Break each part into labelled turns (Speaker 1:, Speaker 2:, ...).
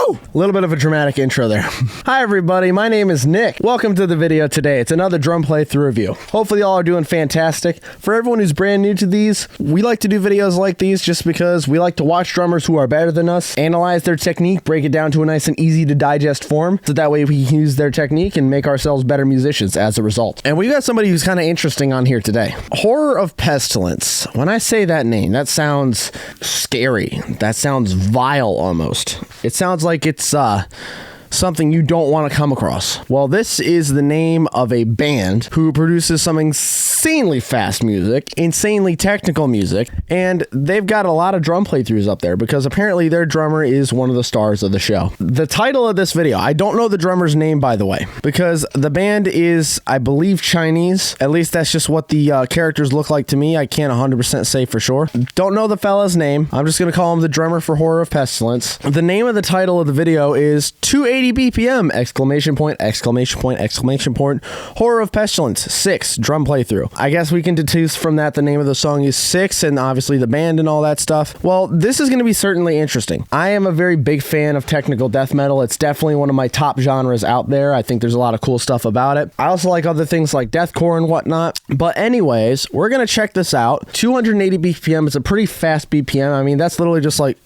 Speaker 1: Woo! A little bit of a dramatic intro there. Hi everybody, my name is Nick. Welcome to the video today. It's another drum playthrough review. Hopefully y'all are doing fantastic. For everyone who's brand new to these, we like to do videos like these just because we like to watch drummers who are better than us, analyze their technique, break it down to a nice and easy to digest form, so that way we can use their technique and make ourselves better musicians as a result. And we got somebody who's kind of interesting on here today. Horror of Pestilence. When I say that name, that sounds scary. That sounds vile almost. It sounds like it's something you don't want to come across. Well, this is the name of a band who produces some insanely fast music, insanely technical music, and they've got a lot of drum playthroughs up there because apparently their drummer is one of the stars of the show. The title of this video, I don't know the drummer's name, by the way, because the band is, I believe, Chinese. At least that's just what the characters look like to me. I can't 100% say for sure. Don't know the fella's name. I'm just going to call him the drummer for Horror of Pestilence. The name of the title of the video is 280 BPM, exclamation point, exclamation point, exclamation point, Horror of Pestilence 6 drum playthrough. I guess we can deduce from that the name of the song is 6 and obviously the band and all that stuff. Well, this is going to be certainly interesting. I am a very big fan of technical death metal. It's definitely one of my top genres out there. I think there's a lot of cool stuff about it. I also like other things like deathcore and whatnot. But anyways, we're going to check this out. 280 BPM is a pretty fast BPM. I mean, that's literally just like...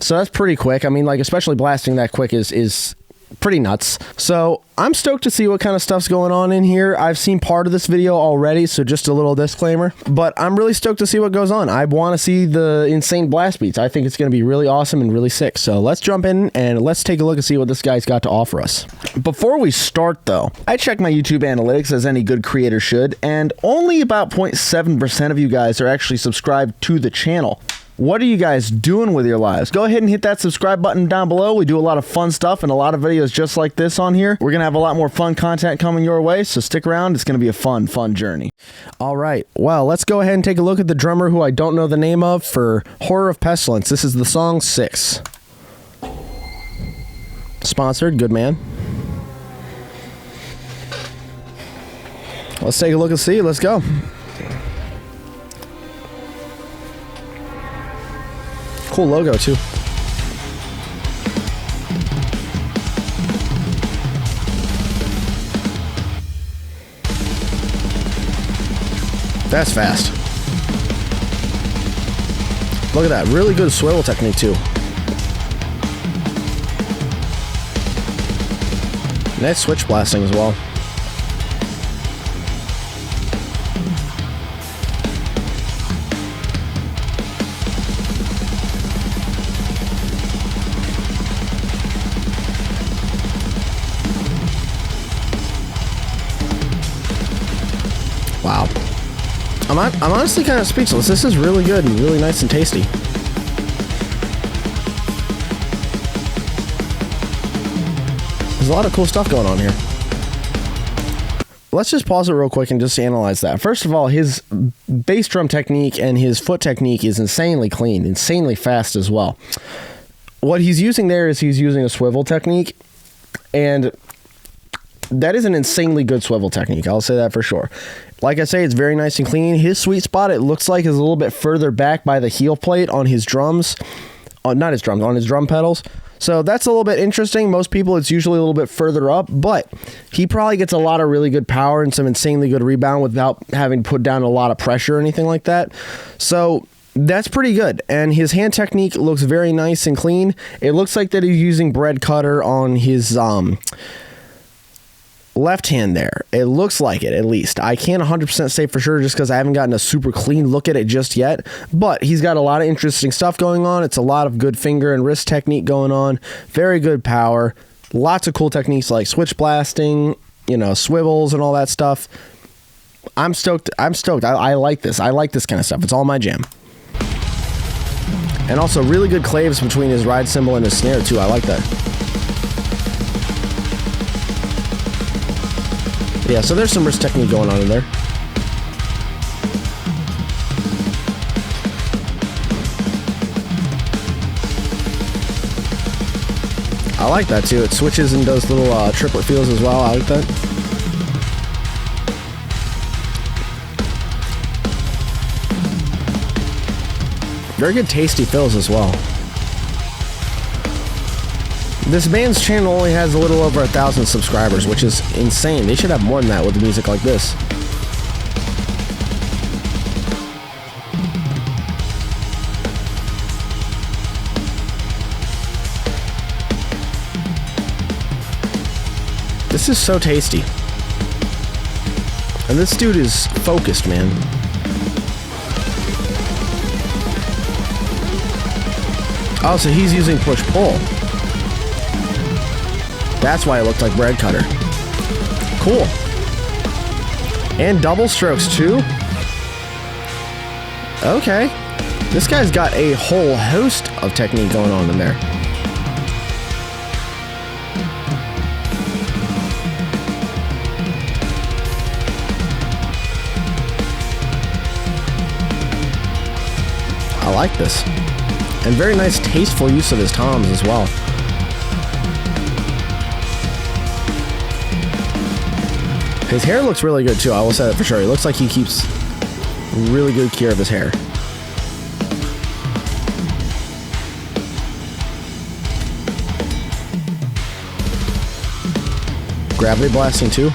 Speaker 1: So that's pretty quick. I mean, like, especially blasting that quick is pretty nuts. So I'm stoked to see what kind of stuff's going on in here. I've seen part of this video already, so just a little disclaimer. But I'm really stoked to see what goes on. I want to see the insane blast beats. I think it's going to be really awesome and really sick. So let's jump in and let's take a look and see what this guy's got to offer us. Before we start, though, I check my YouTube analytics as any good creator should, and only about 0.7% of you guys are actually subscribed to the channel. What are you guys doing with your lives? Go ahead and hit that subscribe button down below. We do a lot of fun stuff and a lot of videos just like this on here. We're going to have a lot more fun content coming your way, so stick around. It's going to be a fun journey. All right, well, let's go ahead and take a look at the drummer who I don't know the name of for Horror of Pestilence. This is the song 6. Sponsored, good man. Let's take a look and see. Let's go. Cool logo too. That's fast. Look at that, really good swivel technique too. Nice switch blasting as well. Wow. I'm honestly kind of speechless. This is really good and really nice and tasty. There's a lot of cool stuff going on here. Let's just pause it real quick and just analyze that. First of all, his bass drum technique and his foot technique is insanely clean, insanely fast as well. What he's using there is he's using a swivel technique, and that is an insanely good swivel technique. I'll say that for sure. Like I say, it's very nice and clean. His sweet spot, it looks like, is a little bit further back by the heel plate on his drums. Not his drums, on his drum pedals. So that's a little bit interesting. Most people, it's usually a little bit further up, but he probably gets a lot of really good power and some insanely good rebound without having to put down a lot of pressure or anything like that. So that's pretty good. And his hand technique looks very nice and clean. It looks like that he's using bread cutter on his left hand there. It looks like it, at least. I can't 100% say for sure just because I haven't gotten a super clean look at it just yet, but he's got a lot of interesting stuff going on. It's a lot of good finger and wrist technique going on. Very good power. Lots of cool techniques like switch blasting, you know, swivels and all that stuff. I'm stoked. I like this. I like this kind of stuff. It's all my jam. And also really good claves between his ride cymbal and his snare too. I like that. Yeah, so there's some wrist technique going on in there. I like that too. It switches and does little triplet feels as well. I like that. Very good tasty fills as well. This band's channel only has a little over 1,000 subscribers, which is insane. They should have more than that with music like this. This is so tasty. And this dude is focused, man. Oh, so he's using push-pull. That's why it looked like bread cutter. Cool. And double strokes, too? Okay. This guy's got a whole host of technique going on in there. I like this. And very nice, tasteful use of his toms as well. His hair looks really good too, I will say that for sure. He looks like he keeps really good care of his hair. Gravity blasting too.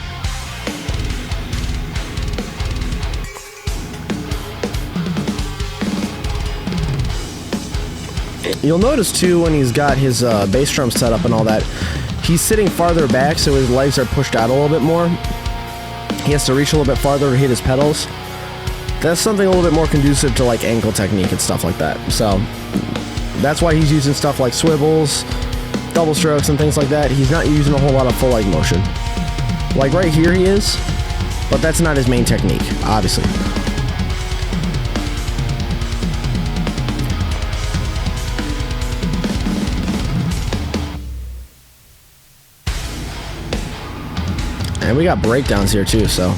Speaker 1: You'll notice too when he's got his bass drum set up and all that, he's sitting farther back so his legs are pushed out a little bit more. He has to reach a little bit farther to hit his pedals. That's something a little bit more conducive to like ankle technique and stuff like that. So that's why he's using stuff like swivels, double strokes and things like that. He's not using a whole lot of full leg motion. Like right here he is, but that's not his main technique, obviously. And we got breakdowns here too, so.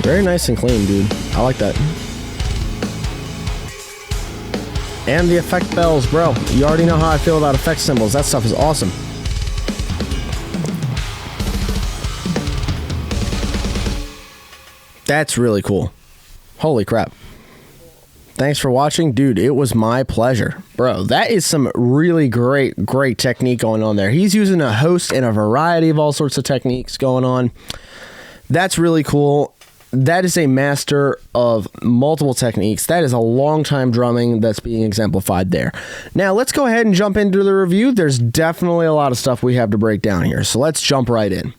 Speaker 1: Very nice and clean, dude. I like that. And the effect bells, bro. You already know how I feel about effect symbols. That stuff is awesome. That's really cool. Holy crap. Thanks for watching. Dude, it was my pleasure. Bro, that is some really great technique going on there. He's using a host and a variety of all sorts of techniques going on. That's really cool. That is a master of multiple techniques. That is a long time drumming that's being exemplified there. Now, let's go ahead and jump into the review. There's definitely a lot of stuff we have to break down here, so let's jump right in.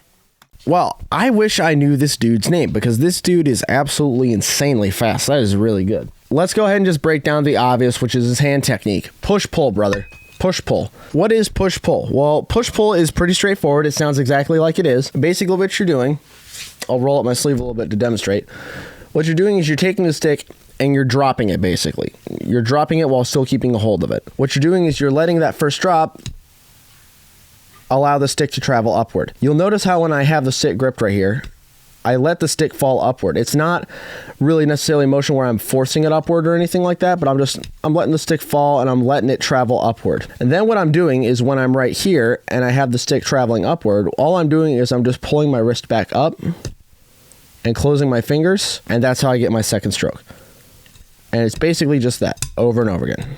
Speaker 1: Well, I wish I knew this dude's name because this dude is absolutely insanely fast. That is really good. Let's go ahead and just break down the obvious, which is his hand technique. Push-pull, brother. Push-pull. What is push-pull? Well, push-pull is pretty straightforward. It sounds exactly like it is. Basically, what you're doing, I'll roll up my sleeve a little bit to demonstrate. What you're doing is you're taking the stick and you're dropping it, basically. You're dropping it while still keeping a hold of it. What you're doing is you're letting that first drop allow the stick to travel upward. You'll notice how when I have the stick gripped right here, I let the stick fall upward. It's not really necessarily motion where I'm forcing it upward or anything like that, but I'm letting the stick fall and I'm letting it travel upward. And then what I'm doing is when I'm right here and I have the stick traveling upward, all I'm doing is I'm just pulling my wrist back up and closing my fingers, and that's how I get my second stroke. And it's basically just that over and over again.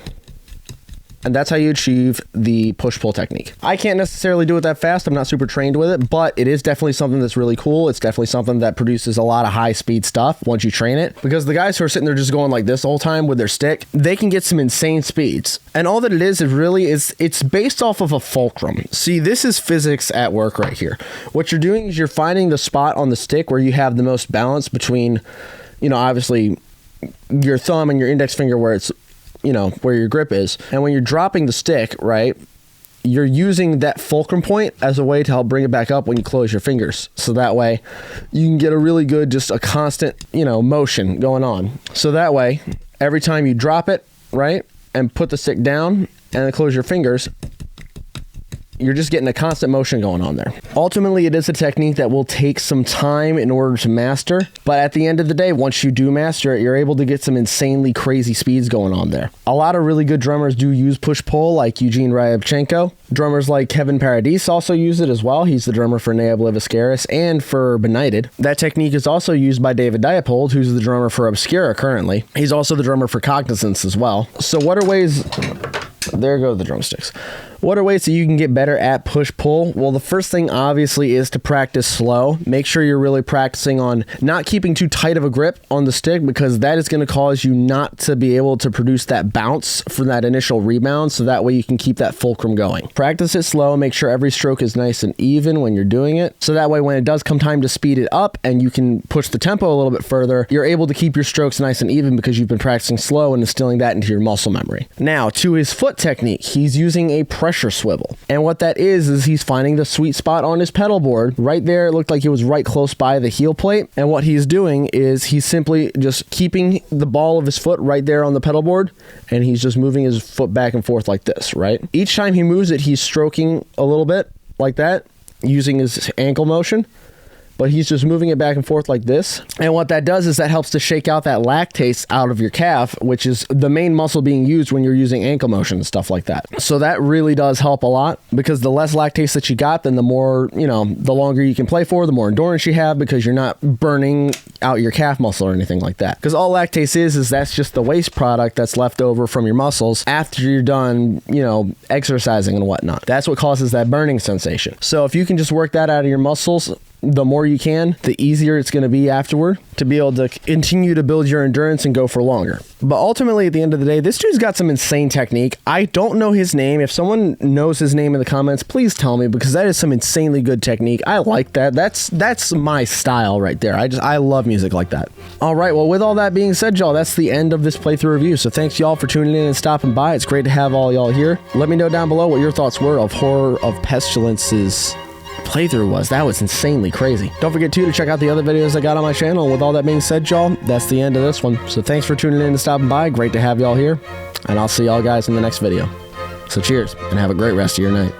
Speaker 1: And that's how you achieve the push-pull technique. I can't necessarily do it that fast. I'm not super trained with it, but it is definitely something that's really cool. It's definitely something that produces a lot of high-speed stuff once you train it. Because the guys who are sitting there just going like this the whole time with their stick, they can get some insane speeds. And all that it is really is it's based off of a fulcrum. See, this is physics at work right here. What you're doing is you're finding the spot on the stick where you have the most balance between, you know, obviously your thumb and your index finger where it's, you know, where your grip is. And when you're dropping the stick, right, you're using that fulcrum point as a way to help bring it back up when you close your fingers. So that way you can get a really good, just a constant, you know, motion going on. So that way, every time you drop it, right, and put the stick down and then close your fingers, You're just getting a constant motion going on there. Ultimately, it is a technique that will take some time in order to master, but at the end of the day, once you do master it, you're able to get some insanely crazy speeds going on there. A lot of really good drummers do use push-pull, like Eugene Ryabchenko. Drummers like Kevin Paradis also use it as well. He's the drummer for Nea Obliviscaris and for Benighted. That technique is also used by David Diepold, who's the drummer for Obscura currently. He's also the drummer for Cognizance as well. So what are ways... There go the drumsticks. What are ways that you can get better at push-pull? Well, the first thing obviously is to practice slow. Make sure you're really practicing on not keeping too tight of a grip on the stick, because that is going to cause you not to be able to produce that bounce from that initial rebound, so that way you can keep that fulcrum going. Practice it slow. Make sure every stroke is nice and even when you're doing it, so that way when it does come time to speed it up and you can push the tempo a little bit further, you're able to keep your strokes nice and even because you've been practicing slow and instilling that into your muscle memory. Now, to his foot technique, he's using a pressure swivel. And what that is he's finding the sweet spot on his pedal board. Right there, it looked like it was right close by the heel plate. And what he's doing is he's simply just keeping the ball of his foot right there on the pedal board, and he's just moving his foot back and forth like this, right? Each time he moves it, he's stroking a little bit like that, using his ankle motion. But he's just moving it back and forth like this. And what that does is that helps to shake out that lactase out of your calf, which is the main muscle being used when you're using ankle motion and stuff like that. So that really does help a lot, because the less lactase that you got, then the more, the longer you can play for, the more endurance you have, because you're not burning out your calf muscle or anything like that. Because all lactase is that's just the waste product that's left over from your muscles after you're done, exercising and whatnot. That's what causes that burning sensation. So if you can just work that out of your muscles, the more you can, the easier it's going to be afterward to be able to continue to build your endurance and go for longer. But ultimately, at the end of the day, this dude's got some insane technique. I don't know his name. If someone knows his name in the comments, please tell me, because that is some insanely good technique. I like that. That's my style right there. I love music like that. All right, well, with all that being said, y'all, that's the end of this playthrough review. So thanks y'all for tuning in and stopping by. It's great to have all y'all here. Let me know down below what your thoughts were of Horror of Pestilence's playthrough was. That was insanely crazy. Don't forget to check out the other videos I got on my channel. With all that being said, y'all, that's the end of this one. So thanks for tuning in and stopping by. Great to have y'all here, and I'll see y'all guys in the next video. So cheers, and have a great rest of your night.